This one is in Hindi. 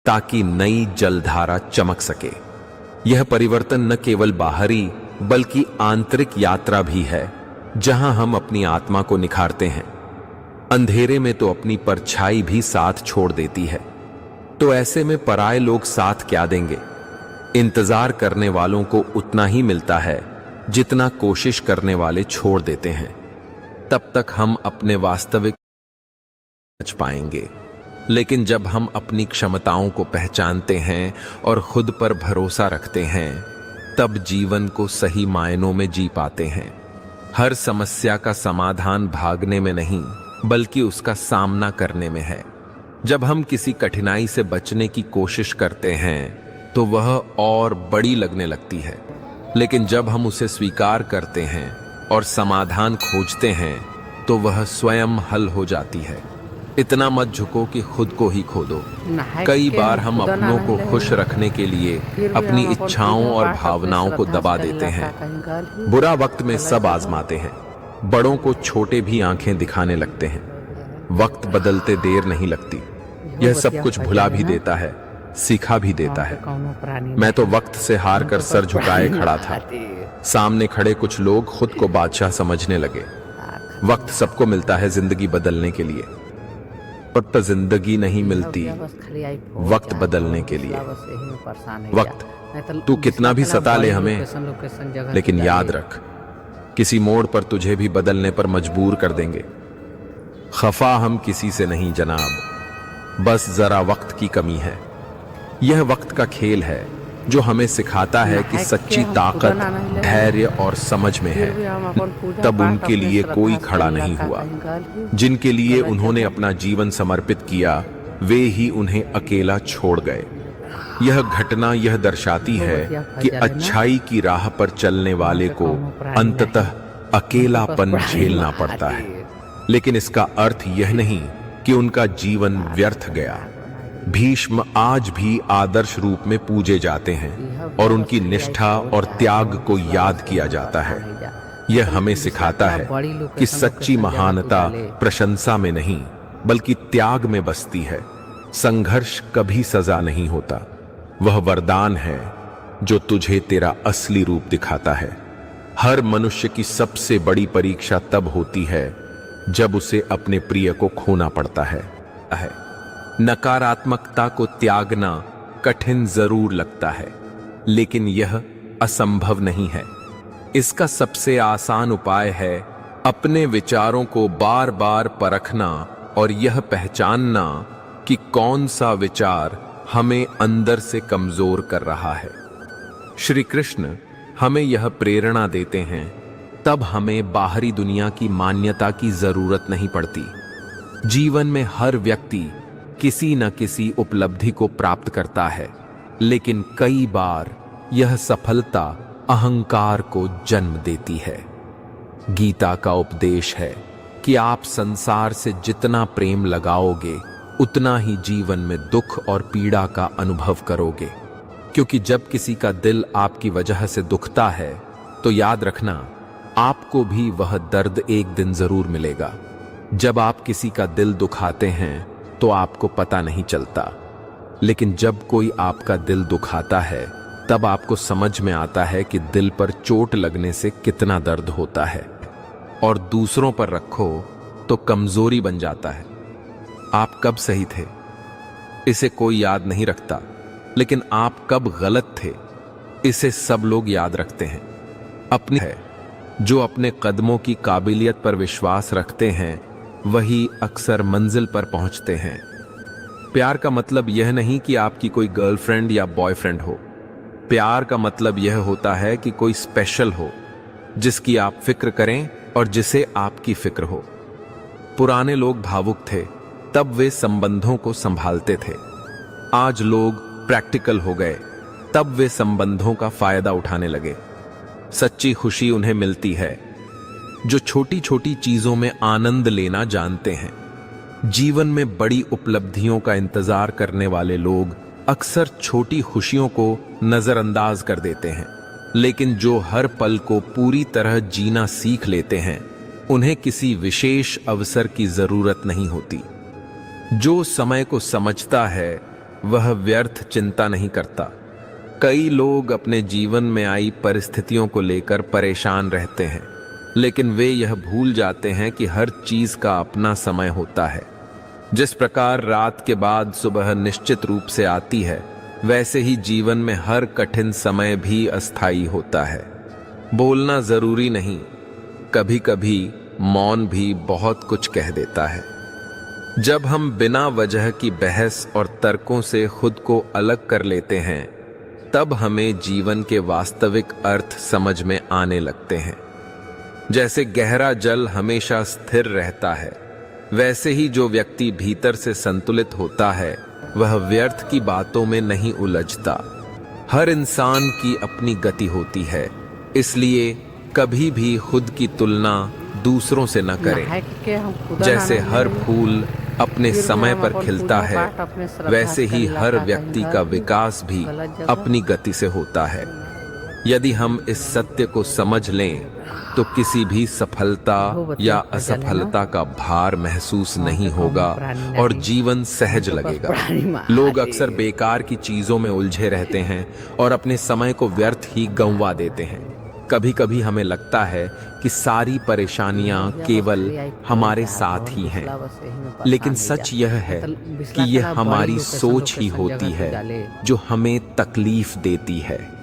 ताकि नई जलधारा चमक सके। यह परिवर्तन न केवल बाहरी बल्कि आंतरिक यात्रा भी है, जहां हम अपनी आत्मा को निखारते हैं। अंधेरे में तो अपनी परछाई भी साथ छोड़ देती है, तो ऐसे में पराये लोग साथ क्या देंगे। इंतजार करने वालों को उतना ही मिलता है जितना कोशिश करने वाले छोड़ देते हैं। तब तक हम अपने वास्तविक समझ पाएंगे। लेकिन जब हम अपनी क्षमताओं को पहचानते हैं और खुद पर भरोसा रखते हैं, तब जीवन को सही मायनों में जी पाते हैं। हर समस्या का समाधान भागने में नहीं, बल्कि उसका सामना करने में है। जब हम किसी कठिनाई से बचने की कोशिश करते हैं तो वह और बड़ी लगने लगती है, लेकिन जब हम उसे स्वीकार करते हैं और समाधान खोजते हैं तो वह स्वयं हल हो जाती है। इतना मत झुको कि खुद को ही खो दो। कई बार हम अपनों को खुश रखने के लिए अपनी इच्छाओं और भावनाओं को दबा देते हैं। बुरा वक्त में सब आजमाते हैं, बड़ों को छोटे भी आंखें दिखाने लगते हैं। वक्त बदलते देर नहीं लगती। यह सब कुछ भुला भी देता है, सिखा भी देता है। मैं तो वक्त से हार कर सर झुकाए खड़ा था। सामने खड़े कुछ लोग खुद को बादशाह समझने लगे। वक्त सबको मिलता है जिंदगी बदलने के लिए, पर जिंदगी नहीं मिलती वक्त बदलने के लिए। वक्त तू कितना भी सता ले हमें, लेकिन याद रख, किसी मोड़ पर तुझे भी बदलने पर मजबूर कर देंगे। खफा हम किसी से नहीं जनाब, बस जरा वक्त की कमी है। यह वक्त का खेल है जो हमें सिखाता है कि सच्ची ताकत धैर्य और समझ में है। तब उनके लिए कोई खड़ा नहीं हुआ। जिनके लिए उन्होंने अपना जीवन समर्पित किया, वे ही उन्हें अकेला छोड़ गए। यह घटना यह दर्शाती है कि अच्छाई की राह पर चलने वाले को अंततः अकेलापन झेलना पड़ता है, लेकिन इसका अर्थ यह नहीं कि उनका जीवन व्यर्थ गया। भीष्म आज भी आदर्श रूप में पूजे जाते हैं और उनकी निष्ठा और त्याग को याद किया जाता है। यह हमें सिखाता है कि सच्ची महानता प्रशंसा में नहीं, बल्कि त्याग में बसती है। संघर्ष कभी सजा नहीं होता, वह वरदान है जो तुझे तेरा असली रूप दिखाता है। हर मनुष्य की सबसे बड़ी परीक्षा तब होती है जब उसे अपने प्रिय को खोना पड़ता है। नकारात्मकता को त्यागना कठिन जरूर लगता है, लेकिन यह असंभव नहीं है। इसका सबसे आसान उपाय है अपने विचारों को बार बार परखना और यह पहचानना कि कौन सा विचार हमें अंदर से कमजोर कर रहा है। श्री कृष्ण हमें यह प्रेरणा देते हैं, तब हमें बाहरी दुनिया की मान्यता की जरूरत नहीं पड़ती। जीवन में हर व्यक्ति किसी न किसी उपलब्धि को प्राप्त करता है, लेकिन कई बार यह सफलता अहंकार को जन्म देती है। गीता का उपदेश है कि आप संसार से जितना प्रेम लगाओगे, उतना ही जीवन में दुख और पीड़ा का अनुभव करोगे। क्योंकि जब किसी का दिल आपकी वजह से दुखता है, तो याद रखना, आपको भी वह दर्द एक दिन जरूर मिलेगा। जब आप किसी का दिल दुखाते हैं तो आपको पता नहीं चलता, लेकिन जब कोई आपका दिल दुखाता है, तब आपको समझ में आता है कि दिल पर चोट लगने से कितना दर्द होता है। और दूसरों पर रखो तो कमजोरी बन जाता है। आप कब सही थे इसे कोई याद नहीं रखता, लेकिन आप कब गलत थे इसे सब लोग याद रखते हैं। अपनी है जो अपने कदमों की काबिलियत पर विश्वास रखते हैं, वही अक्सर मंजिल पर पहुंचते हैं। प्यार का मतलब यह नहीं कि आपकी कोई गर्लफ्रेंड या बॉयफ्रेंड हो। प्यार का मतलब यह होता है कि कोई स्पेशल हो, जिसकी आप फिक्र करें और जिसे आपकी फिक्र हो। पुराने लोग भावुक थे, तब वे संबंधों को संभालते थे। आज लोग प्रैक्टिकल हो गए, तब वे संबंधों का फायदा उठाने लगे। सच्ची खुशी उन्हें मिलती है जो छोटी छोटी चीजों में आनंद लेना जानते हैं। जीवन में बड़ी उपलब्धियों का इंतजार करने वाले लोग अक्सर छोटी खुशियों को नजरअंदाज कर देते हैं, लेकिन जो हर पल को पूरी तरह जीना सीख लेते हैं, उन्हें किसी विशेष अवसर की जरूरत नहीं होती। जो समय को समझता है वह व्यर्थ चिंता नहीं करता। कई लोग अपने जीवन में आई परिस्थितियों को लेकर परेशान रहते हैं, लेकिन वे यह भूल जाते हैं कि हर चीज का अपना समय होता है। जिस प्रकार रात के बाद सुबह निश्चित रूप से आती है, वैसे ही जीवन में हर कठिन समय भी अस्थायी होता है। बोलना जरूरी नहीं, कभी कभी मौन भी बहुत कुछ कह देता है। जब हम बिना वजह की बहस और तर्कों से खुद को अलग कर लेते हैं, तब हमें जीवन के वास्तविक अर्थ समझ में आने लगते हैं। जैसे गहरा जल हमेशा स्थिर रहता है, वैसे ही जो व्यक्ति भीतर से संतुलित होता है, वह व्यर्थ की बातों में नहीं उलझता। हर इंसान की अपनी गति होती है, इसलिए कभी भी खुद की तुलना दूसरों से न करें। जैसे हर फूल अपने समय पर खिलता है, वैसे ही हर व्यक्ति का विकास भी अपनी गति से होता है। यदि हम इस सत्य को समझ लें, तो किसी भी सफलता या असफलता का भार महसूस नहीं होगा और जीवन सहज लगेगा। लोग अक्सर बेकार की चीजों में उलझे रहते हैं और अपने समय को व्यर्थ ही गंवा देते हैं। कभी कभी हमें लगता है कि सारी परेशानियां केवल हमारे साथ ही हैं, लेकिन सच यह है कि यह हमारी सोच ही होती है जो हमें तकलीफ देती है।